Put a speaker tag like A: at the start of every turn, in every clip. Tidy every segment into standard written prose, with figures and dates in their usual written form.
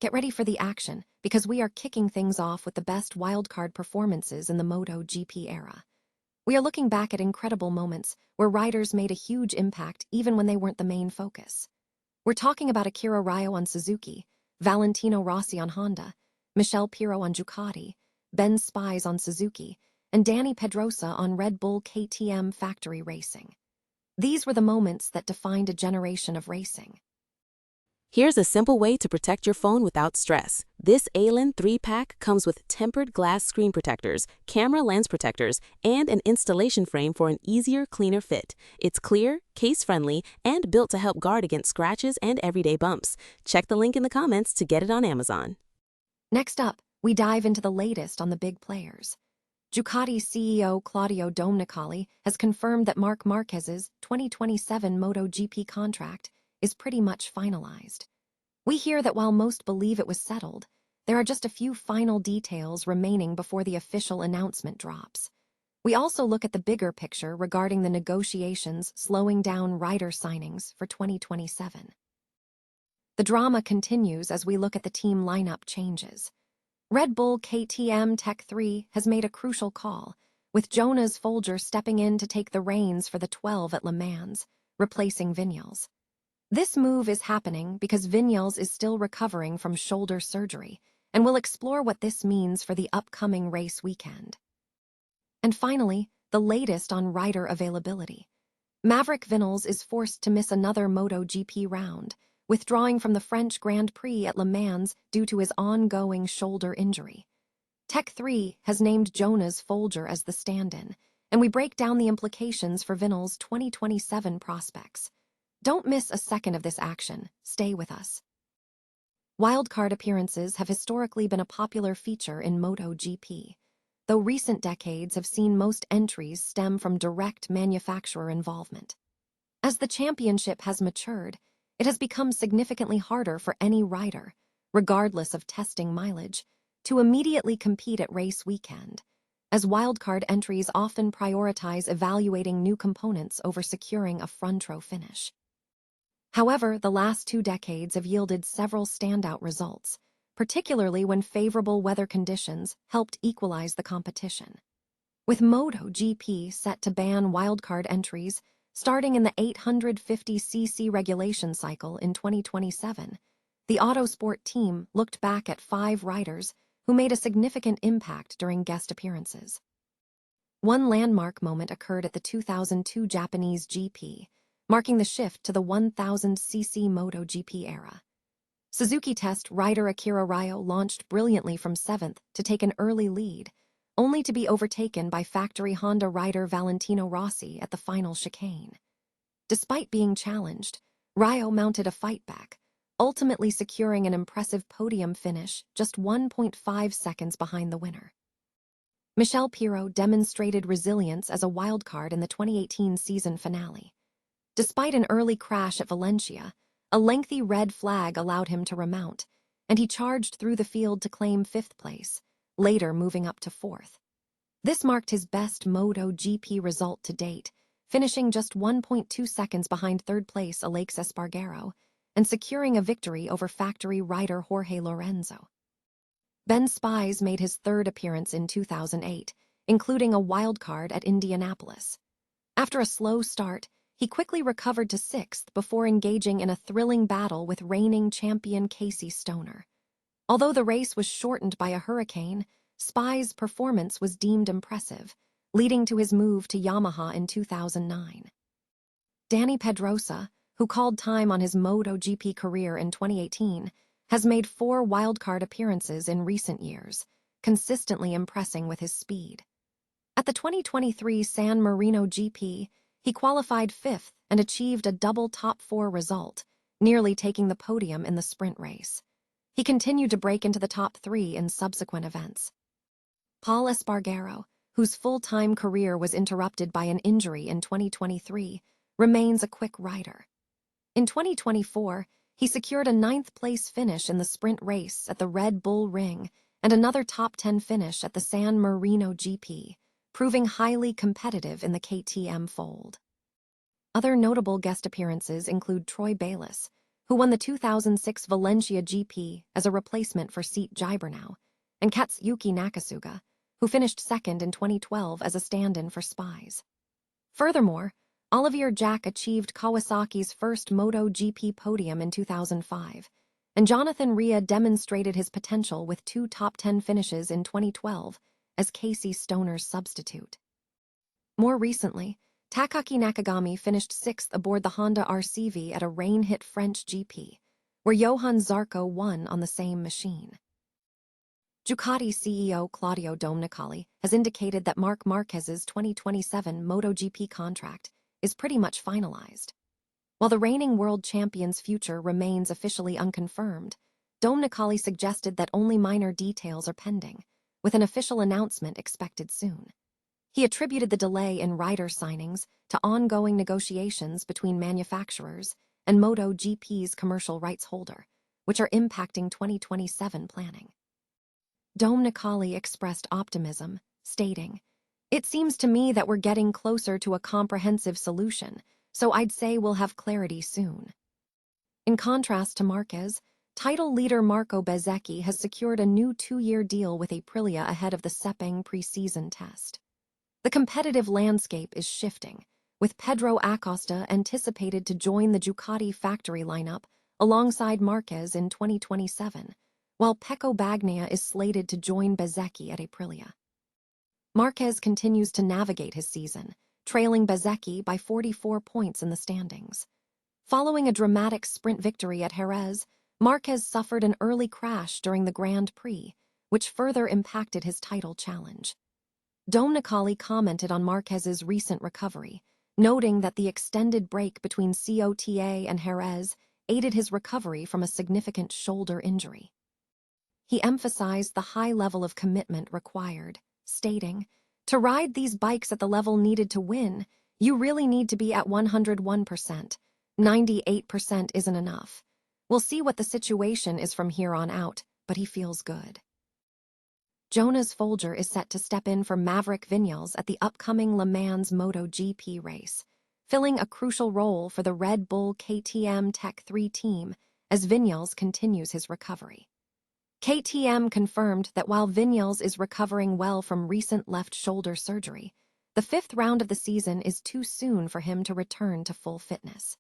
A: Get ready for the action, because we are kicking things off with the best wildcard performances in the MotoGP era. We are looking back at incredible moments where riders made a huge impact even when they weren't the main focus. We're talking about Akira Raio on Suzuki, Valentino Rossi on Honda, Michel Pirro on Ducati, Ben Spies on Suzuki, and Dani Pedrosa on Red Bull KTM Factory Racing. These were the moments that defined a generation of racing.
B: Here's a simple way to protect your phone without stress. This ALEN 3-pack comes with tempered glass screen protectors, camera lens protectors, and an installation frame for an easier, cleaner fit. It's clear, case-friendly, and built to help guard against scratches and everyday bumps. Check the link in the comments to get it on Amazon.
A: Next up, we dive into the latest on the big players. Ducati CEO Claudio Domenicali has confirmed that Marc Marquez's 2027 MotoGP contract is pretty much finalized. We hear that while most believe it was settled, there are just a few final details remaining before the official announcement drops. We also look at the bigger picture regarding the negotiations slowing down rider signings for 2027. The drama continues as we look at the team lineup changes. Red Bull KTM Tech 3 has made a crucial call, with Jonas Folger stepping in to take the reins for the 12 at Le Mans, replacing Viñales. This move is happening because Viñales is still recovering from shoulder surgery, and we'll explore what this means for the upcoming race weekend. And finally, the latest on rider availability. Maverick Viñales is forced to miss another MotoGP round, withdrawing from the French Grand Prix at Le Mans due to his ongoing shoulder injury. Tech 3 has named Jonas Folger as the stand-in, and we break down the implications for Viñales' 2027 prospects. Don't miss a second of this action. Stay with us. Wildcard appearances have historically been a popular feature in MotoGP, though recent decades have seen most entries stem from direct manufacturer involvement. As the championship has matured, it has become significantly harder for any rider, regardless of testing mileage, to immediately compete at race weekend, as wildcard entries often prioritize evaluating new components over securing a front-row finish. However, the last 2 decades have yielded several standout results, particularly when favorable weather conditions helped equalize the competition. With MotoGP set to ban wildcard entries starting in the 850cc regulation cycle in 2027, the Autosport team looked back at 5 riders who made a significant impact during guest appearances. One landmark moment occurred at the 2002 Japanese GP, marking the shift to the 1000cc MotoGP era. Suzuki test rider Akira Raio launched brilliantly from 7th to take an early lead, only to be overtaken by factory Honda rider Valentino Rossi at the final chicane. Despite being challenged, Raio mounted a fight back, ultimately securing an impressive podium finish just 1.5 seconds behind the winner. Michel Pirro demonstrated resilience as a wildcard in the 2018 season finale. Despite an early crash at Valencia, a lengthy red flag allowed him to remount, and he charged through the field to claim 5th place, later moving up to 4th. This marked his best MotoGP result to date, finishing just 1.2 seconds behind 3rd place Alex Espargaro and securing a victory over factory rider Jorge Lorenzo. Ben Spies made his 3rd appearance in 2008, including a wildcard at Indianapolis. After a slow start, he quickly recovered to 6th before engaging in a thrilling battle with reigning champion Casey Stoner. Although the race was shortened by a hurricane, Spies' performance was deemed impressive, leading to his move to Yamaha in 2009. Dani Pedrosa, who called time on his MotoGP career in 2018, has made 4 wildcard appearances in recent years, consistently impressing with his speed. At the 2023 San Marino GP, he qualified 5th and achieved a double top 4 result, nearly taking the podium in the sprint race. He continued to break into the top 3 in subsequent events. Paul Espargaro, whose full-time career was interrupted by an injury in 2023, remains a quick rider. In 2024, he secured a 9th-place finish in the sprint race at the Red Bull Ring and another top 10 finish at the San Marino GP, proving highly competitive in the KTM fold. Other notable guest appearances include Troy Bayliss, who won the 2006 Valencia GP as a replacement for Seat Gibernau, and Katsuki Nakasuga, who finished second in 2012 as a stand-in for Spies. Furthermore, Olivier Jack achieved Kawasaki's first MotoGP podium in 2005, and Jonathan Rea demonstrated his potential with 2 top 10 finishes in 2012 as Casey Stoner's substitute. More recently, Takaki Nakagami finished 6th aboard the Honda RCV at a rain-hit French GP, where Johan Zarco won on the same machine. Ducati CEO Claudio Domenicali has indicated that Marc Marquez's 2027 MotoGP contract is pretty much finalized. While the reigning world champion's future remains officially unconfirmed, Domenicali suggested that only minor details are pending, with an official announcement expected soon. He attributed the delay in rider signings to ongoing negotiations between manufacturers and MotoGP's commercial rights holder, which are impacting 2027 planning. Domenicali expressed optimism, stating, "It seems to me that we're getting closer to a comprehensive solution, so I'd say we'll have clarity soon." In contrast to Marquez, title leader Marco Bezzecchi has secured a new 2-year deal with Aprilia ahead of the Sepang pre-season test. The competitive landscape is shifting, with Pedro Acosta anticipated to join the Ducati factory lineup alongside Marquez in 2027, while Pecco Bagnaia is slated to join Bezzecchi at Aprilia. Marquez continues to navigate his season, trailing Bezzecchi by 44 points in the standings. Following a dramatic sprint victory at Jerez, Marquez suffered an early crash during the Grand Prix, which further impacted his title challenge. Domenicali commented on Marquez's recent recovery, noting that the extended break between COTA and Jerez aided his recovery from a significant shoulder injury. He emphasized the high level of commitment required, stating, "To ride these bikes at the level needed to win, you really need to be at 101%. 98% isn't enough. We'll see what the situation is from here on out, but he feels good." Jonas Folger is set to step in for Maverick Viñales at the upcoming Le Mans MotoGP race, filling a crucial role for the Red Bull KTM Tech 3 team as Viñales continues his recovery. KTM confirmed that while Viñales is recovering well from recent left shoulder surgery, the 5th round of the season is too soon for him to return to full fitness.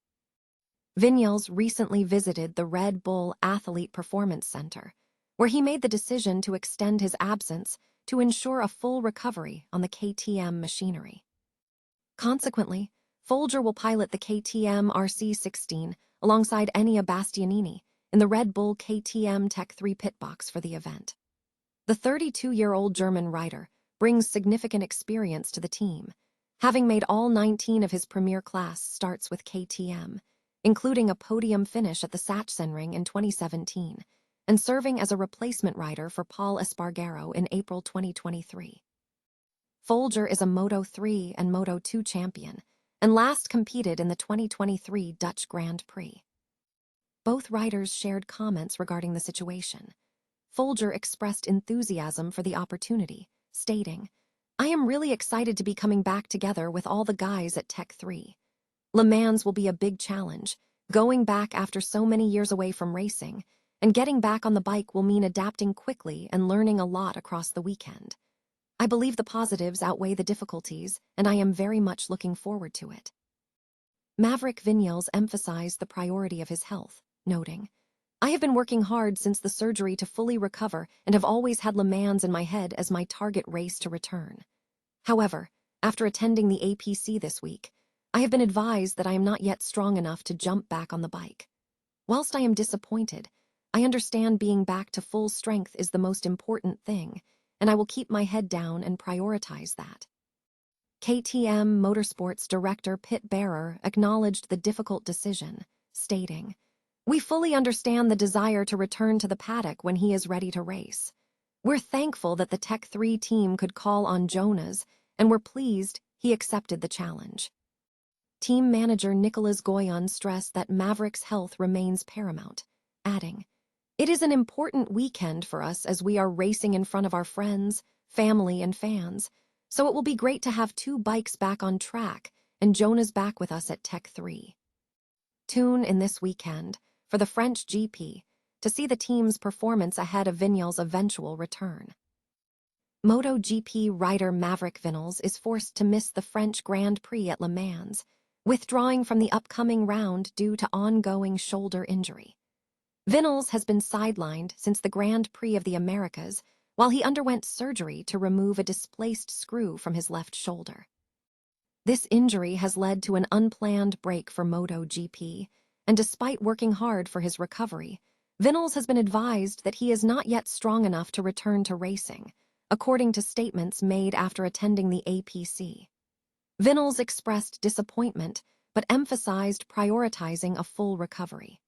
A: Viñales recently visited the Red Bull Athlete Performance Center, where he made the decision to extend his absence to ensure a full recovery on the KTM machinery. Consequently, Folger will pilot the KTM RC16 alongside Enea Bastianini in the Red Bull KTM Tech 3 pit box for the event. The 32-year-old German rider brings significant experience to the team, having made all 19 of his premier class starts with KTM, including a podium finish at the Sachsenring in 2017, and serving as a replacement rider for Paul Espargaro in April 2023. Folger is a Moto3 and Moto2 champion, and last competed in the 2023 Dutch Grand Prix. Both riders shared comments regarding the situation. Folger expressed enthusiasm for the opportunity, stating, "I am really excited to be coming back together with all the guys at Tech 3. Le Mans will be a big challenge, going back after so many years away from racing, and getting back on the bike will mean adapting quickly and learning a lot across the weekend. I believe the positives outweigh the difficulties, and I am very much looking forward to it." Maverick Viñales emphasized the priority of his health, noting, "I have been working hard since the surgery to fully recover and have always had Le Mans in my head as my target race to return. However, after attending the APC this week, I have been advised that I am not yet strong enough to jump back on the bike. Whilst I am disappointed, I understand being back to full strength is the most important thing, and I will keep my head down and prioritize that." KTM Motorsports director Pit Bearer acknowledged the difficult decision, stating, "We fully understand the desire to return to the paddock when he is ready to race. We're thankful that the Tech 3 team could call on Jonas, and we're pleased he accepted the challenge." Team manager Nicolas Goyon stressed that Maverick's health remains paramount, adding, "It is an important weekend for us as we are racing in front of our friends, family, and fans, so it will be great to have 2 bikes back on track and Jonas back with us at Tech 3. Tune in this weekend for the French GP to see the team's performance ahead of Viñales' eventual return. MotoGP rider Maverick Viñales is forced to miss the French Grand Prix at Le Mans, withdrawing from the upcoming round due to ongoing shoulder injury. Viñales has been sidelined since the Grand Prix of the Americas while he underwent surgery to remove a displaced screw from his left shoulder. This injury has led to an unplanned break for MotoGP, and despite working hard for his recovery, Viñales has been advised that he is not yet strong enough to return to racing, according to statements made after attending the APC. Viñales expressed disappointment, but emphasized prioritizing a full recovery.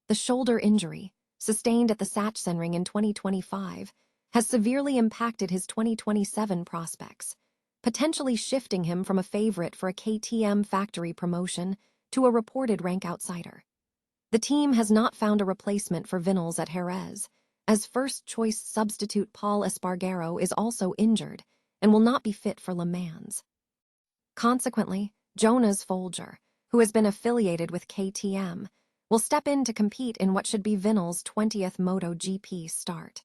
A: The shoulder injury, sustained at the Sachsenring in 2025, has severely impacted his 2027 prospects, potentially shifting him from a favorite for a KTM factory promotion to a reported rank outsider. The team has not found a replacement for Viñales at Jerez, as first-choice substitute Paul Espargaro is also injured and will not be fit for Le Mans. Consequently, Jonas Folger, who has been affiliated with KTM, will step in to compete in what should be Viñales' 20th MotoGP start.